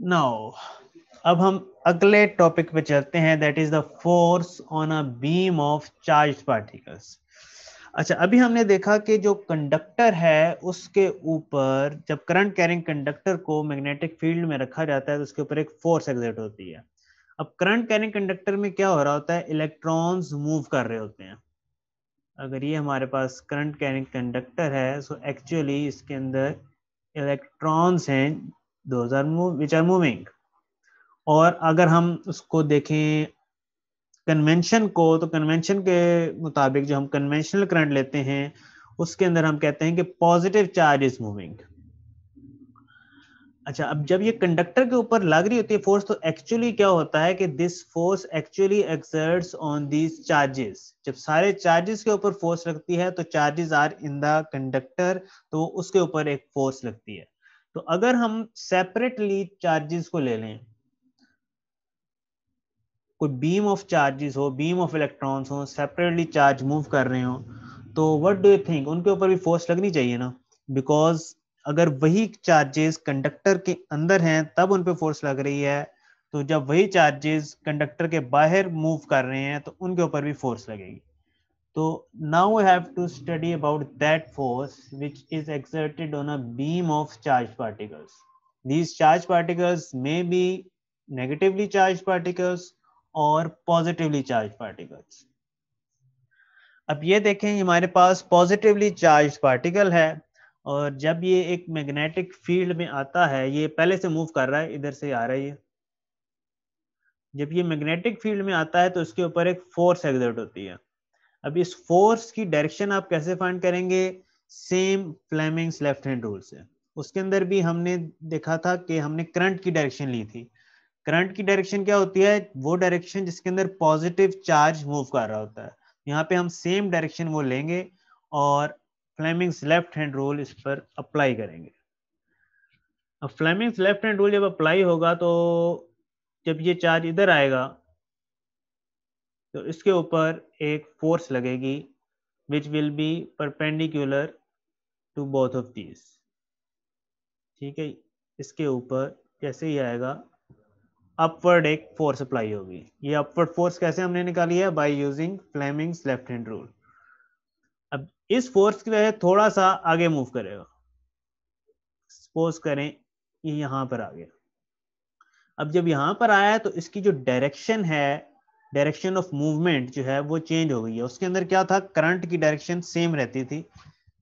Now अब हम अगले टॉपिक पे चलते हैं, that is the force on a beam of charge particles. अच्छा, अभी हमने देखा कि जो कंडक्टर है उसके ऊपर जब करंट कैरिंग कंडक्टर को मैग्नेटिक फील्ड में रखा जाता है तो उसके ऊपर एक फोर्स एक्सर्ट होती है। अब करंट कैरिंग कंडक्टर में क्या हो रहा होता है, इलेक्ट्रॉन्स मूव कर रहे होते हैं। अगर ये हमारे पास करंट कैरिंग कंडक्टर है, सो एक्चुअली इसके अंदर इलेक्ट्रॉन्स हैं, those are move which are moving. और अगर हम उसको देखें कन्वेंशन को, तो कन्वेंशन के मुताबिक जो हम कन्वेंशनल करंट लेते हैं उसके अंदर हम कहते हैं कि पॉजिटिव चार्ज इज मूविंग। अच्छा, अब जब ये कंडक्टर के ऊपर लग रही होती है फोर्स, तो एक्चुअली क्या होता है कि this force actually exerts on these charges. जब सारे चार्जेस के ऊपर फोर्स लगती है तो charges are in the conductor, तो उसके ऊपर एक फोर्स लगती है। तो अगर हम सेपरेटली चार्जेस को ले लें, कोई बीम ऑफ चार्जेस हो, बीम ऑफ इलेक्ट्रॉन्स हो, सेपरेटली चार्ज मूव कर रहे हो, तो व्हाट डू यू थिंक, उनके ऊपर भी फोर्स लगनी चाहिए ना। बिकॉज अगर वही चार्जेस कंडक्टर के अंदर हैं तब उन पे फोर्स लग रही है, तो जब वही चार्जेस कंडक्टर के बाहर मूव कर रहे हैं तो उनके ऊपर भी फोर्स लगेगी। तो now we have to study about that force which is exerted on a beam of charge particles. These charged particles may be negatively charged particles और पॉजिटिवली चार्ज पार्टिकल्स। अब ये देखें, हमारे पास पॉजिटिवली चार्ज पार्टिकल है और जब ये एक मैग्नेटिक फील्ड में आता है, ये पहले से मूव कर रहा है, इधर से आ रहा है ये। जब ये मैग्नेटिक फील्ड में आता है तो इसके ऊपर एक फोर्स एक्सर्ट होती है। अब इस फोर्स की डायरेक्शन आप कैसे फाइंड करेंगे, same Fleming's left hand rule से। उसके अंदर भी हमने देखा था कि हमने करंट की डायरेक्शन ली थी। करंट की डायरेक्शन क्या होती है, वो डायरेक्शन जिसके अंदर पॉजिटिव चार्ज मूव कर रहा होता है। यहाँ पे हम सेम डायरेक्शन वो लेंगे और फ्लेमिंग्स लेफ्ट हैंड रूल इस पर अप्लाई करेंगे। अब फ्लेमिंग्स लेफ्ट हैंड रूल जब अप्लाई होगा तो जब ये चार्ज इधर आएगा तो इसके ऊपर एक फोर्स लगेगी which will be perpendicular to both of these. ठीक है, इसके ऊपर जैसे ही आएगा अपवर्ड एक फोर्स अप्लाई होगी। ये अपवर्ड फोर्स कैसे हमने निकाली है, by using Fleming's left hand rule. अब इस फोर्स की वजह थोड़ा सा आगे मूव करेगा, सपोज करें ये यहां पर आ गया। अब जब यहां पर आया तो इसकी जो डायरेक्शन है, डायरेक्शन ऑफ मूवमेंट जो है वो चेंज हो गई है। उसके अंदर क्या था, करंट की डायरेक्शन सेम रहती थी,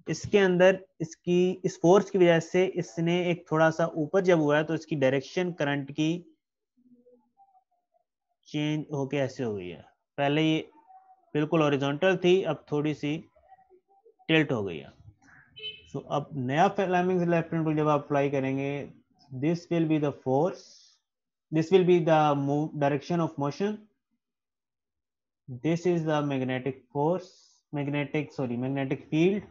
इसके अंदर इसकी इस फोर्स की वजह से इसने एक थोड़ा सा ऊपर जब हुआ है तो इसकी डायरेक्शन करंट की चेंज होके ऐसे हो गई है। पहले ये बिल्कुल हॉरिजॉन्टल थी, अब थोड़ी सी टिल्ट हो गई है। सो अब नया फ्लेमिंग्स लेफ्ट हैंड रूल जब आप अप्लाई करेंगे, this will be the force, this will be the direction of motion, this is the magnetic force, magnetic field.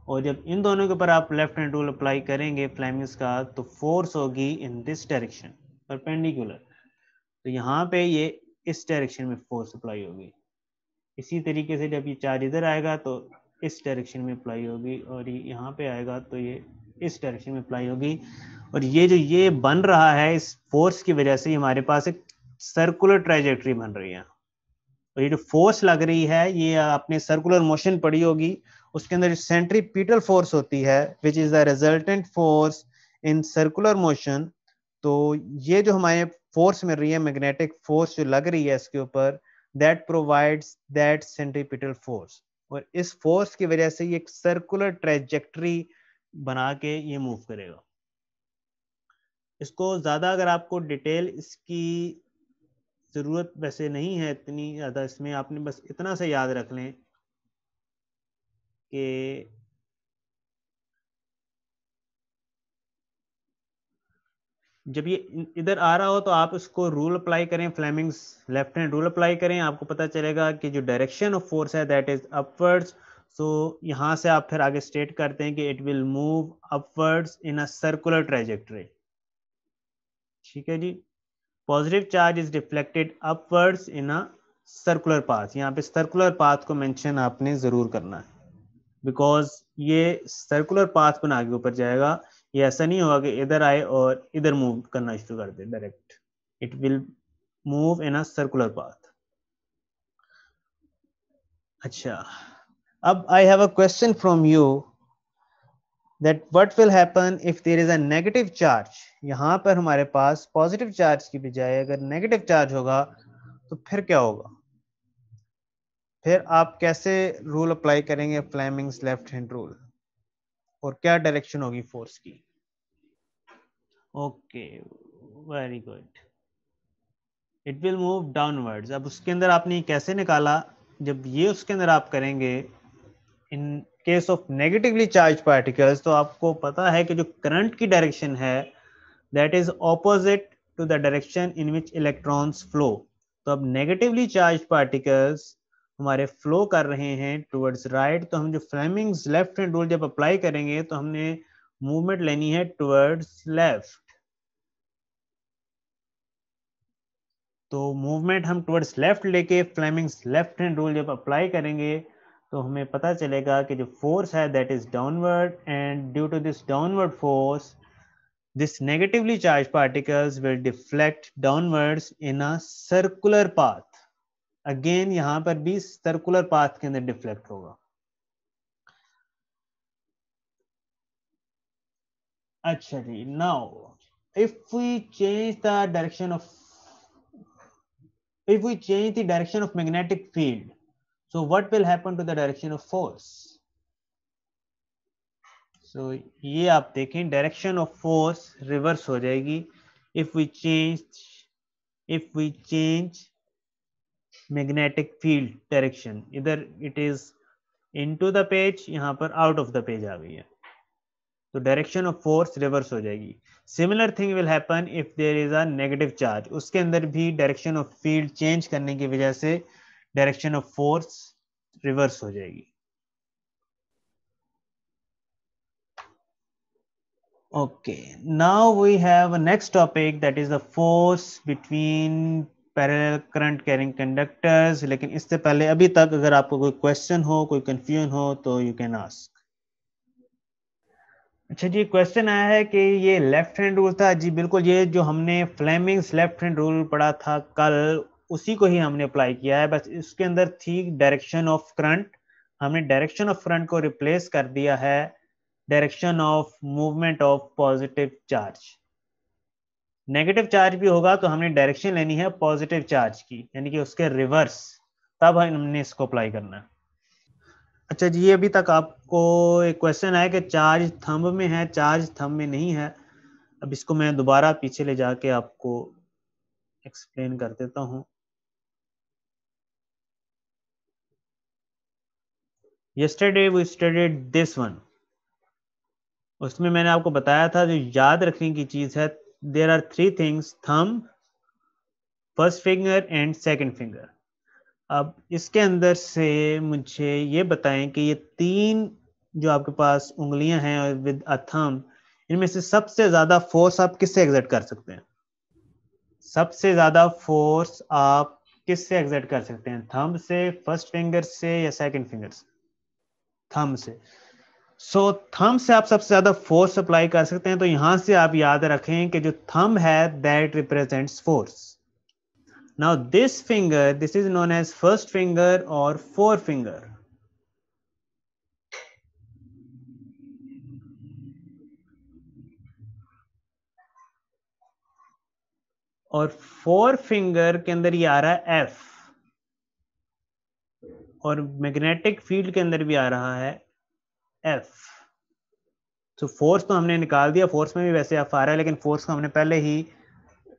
और जब इन दोनों के ऊपर आप लेफ्ट हैंड रूल अप्लाई करेंगे फ्लेमिंग्स का, तो फोर्स होगी इन दिस डायरेक्शन परपेंडिकुलर। तो यहाँ पे ये इस डायरेक्शन में फोर्स अप्लाई होगी। इसी तरीके से जब ये चार्ज इधर आएगा तो इस डायरेक्शन में अप्लाई होगी, और ये यहाँ पे आएगा तो ये इस डायरेक्शन में अप्लाई होगी। और ये जो ये बन रहा है, इस फोर्स की वजह से हमारे पास एक सर्कुलर ट्राइजेक्टरी बन रही है। और ये जो फोर्स लग रही है, ये आपने सर्कुलर मोशन पढ़ी होगी, उसके अंदर सेंट्रीपिटल फोर्स होती है which is the resultant force in circular motion. तो ये जो हमारे फोर्स मिल रही है, मैग्नेटिक फोर्स जो लग रही है इसके ऊपर, that provides that centripetal force. और इस फोर्स की वजह से ये एक सर्कुलर ट्रेजेक्टरी बना के ये मूव करेगा। इसको ज्यादा अगर आपको डिटेल इसकी जरूरत वैसे नहीं है इतनी ज्यादा, इसमें आपने बस इतना सा याद रख लें कि जब ये इधर आ रहा हो तो आप इसको रूल अप्लाई करें, Fleming's left hand rule apply करें, आपको पता चलेगा कि जो डायरेक्शन ऑफ फोर्स है दैट इज अपवर्ड्स। सो यहां से आप फिर आगे स्टेट करते हैं कि it will move upwards in a circular trajectory. ठीक है जी, positive charge is deflected upwards in a circular path. यहाँ पे सर्कुलर पाथ को मेंशन आपने जरूर करना है, बिकॉज ये सर्कुलर पाथ बना के ऊपर जाएगा। ये ऐसा नहीं होगा कि इधर आए और इधर मूव करना शुरू कर दे direct, it will move in a circular path. अच्छा, अब I have a question from you that what will happen if there is a negative charge। यहाँ पर हमारे पास पॉजिटिव चार्ज की बजाय अगर नेगेटिव चार्ज होगा तो फिर क्या होगा? फिर आप कैसे रूल अप्लाई करेंगे, फ्लेमिंग्स लेफ्ट हैंड रूल, और क्या डायरेक्शन होगी फोर्स की? Okay, very good, it will move downwards. अब उसके अंदर आपने कैसे निकाला? जब ये उसके अंदर आप करेंगे in case of negatively charge particles, तो आपको पता है कि जो करंट की डायरेक्शन है that is opposite to the direction in which electrons flow. तो अब नेगेटिवली चार्ज पार्टिकल्स हमारे फ्लो कर रहे हैं टुवर्ड्स राइट, तो हम जो फ्लेमिंग्स लेफ्ट हैंड रूल जब अप्लाई करेंगे तो हमने मूवमेंट लेनी है टुवर्ड्स लेफ्ट। तो मूवमेंट हम टुवर्ड्स लेफ्ट लेके फ्लेमिंग्स लेफ्ट हैंड रूल जब अप्लाई करेंगे तो हमें पता चलेगा कि जो फोर्स है that is downward, and due to this downward force this negatively charged particles will deflect downwards in a circular path। again यहां पर भी सर्कुलर पाथ के अंदर डिफ्लेक्ट होगा। अच्छा जी, now if we change the direction of if we change the direction of magnetic field, so what will happen to the direction of force? so ये आप देखें, डायरेक्शन ऑफ फोर्स रिवर्स हो जाएगी if we change magnetic field direction. इधर it is into the page, यहां पर out of the page आ गई है, तो डायरेक्शन ऑफ फोर्स रिवर्स हो जाएगी। Similar thing will happen if there is a negative charge, उसके अंदर भी डायरेक्शन ऑफ फील्ड चेंज करने की वजह से डायरेक्शन ऑफ फोर्स रिवर्स हो जाएगी। okay, now we have a next topic that is the force between parallel current carrying conductors. लेकिन इससे पहले अभी तक अगर आपको कोई क्वेश्चन हो, कोई कंफ्यूजन हो तो यू कैन आस्क। अच्छा जी, क्वेश्चन आया है कि ये लेफ्ट हैंड रूल था जी। बिल्कुल, ये जो हमने फ्लेमिंग्स लेफ्ट हैंड रूल पढ़ा था कल, उसी को ही हमने अप्लाई किया है, बस इसके अंदर थी डायरेक्शन ऑफ करंट, हमने डायरेक्शन ऑफ करंट को रिप्लेस कर दिया है direction of movement of positive charge. Negative charge भी होगा तो हमने डायरेक्शन लेनी है पॉजिटिव चार्ज की, यानी कि उसके रिवर्स, तब हमने इसको अप्लाई करना है। अच्छा जी, ये अभी तक आपको एक क्वेश्चन है कि चार्ज थंब में है, चार्ज थंब में नहीं है। अब इसको मैं दोबारा पीछे ले जाके आपको एक्सप्लेन कर देता हूँ। Yesterday we studied this one, उसमें मैंने आपको बताया था जो याद रखने की चीज है, there are three things, thumb, first finger and second finger. अब इसके अंदर से मुझे ये बताएं कि ये तीन जो आपके पास उंगलियां हैं विद अ थंब, इनमें से सबसे ज्यादा फोर्स आप किससे एग्जर्ट कर सकते हैं? सबसे ज्यादा फोर्स आप किससे एग्जर्ट कर सकते हैं? थंब से, फर्स्ट फिंगर से, या सेकंड फिंगर से? थंब से। सो थंब से आप सबसे ज्यादा फोर्स अप्लाई कर सकते हैं, तो यहां से आप याद रखें कि जो थंब है that represents force. Now this finger, this is known as first finger और फोर फिंगर। और फोर फिंगर के अंदर ये आ रहा है एफ, और मैग्नेटिक फील्ड के अंदर भी आ रहा है एफ। तो फोर्स तो हमने निकाल दिया, फोर्स में भी वैसे एफ आ रहा है, लेकिन फोर्स को हमने पहले ही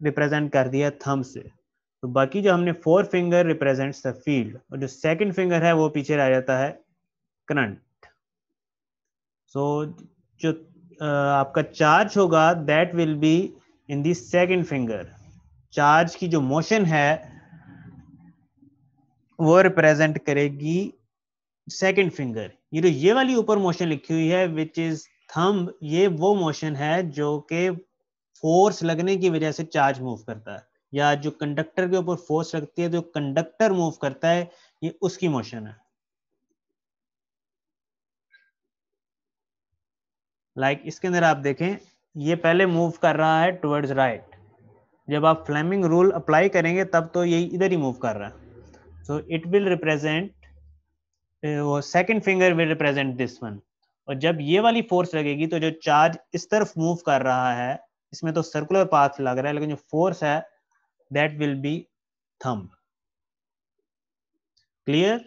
रिप्रेजेंट कर दिया थंब से। तो बाकी जो हमने four finger represents the field, और जो सेकंड फिंगर है वो पीछे रह जाता है करंट। सो जो आपका चार्ज होगा that will be in the second finger. Charge की जो मोशन है वो रिप्रेजेंट करेगी सेकंड फिंगर। ये वाली ऊपर मोशन लिखी हुई है विच इज थंब, ये वो मोशन है जो कि फोर्स लगने की वजह से चार्ज मूव करता है, या जो कंडक्टर के ऊपर फोर्स लगती है, जो कंडक्टर मूव करता है, ये उसकी मोशन है। लाइक इसके अंदर आप देखें ये पहले मूव कर रहा है टुवर्ड्स राइट, जब आप फ्लेमिंग रूल अप्लाई करेंगे तब तो ये इधर ही मूव कर रहा है। सो इट विल रिप्रेजेंट, वो second finger will represent this one, और जब ये वाली फोर्स लगेगी तो जो चार्ज इस तरफ मूव कर रहा है, इसमें तो सर्कुलर पाथ लग रहा है, लेकिन जो फोर्स है that will be thumb. Clear?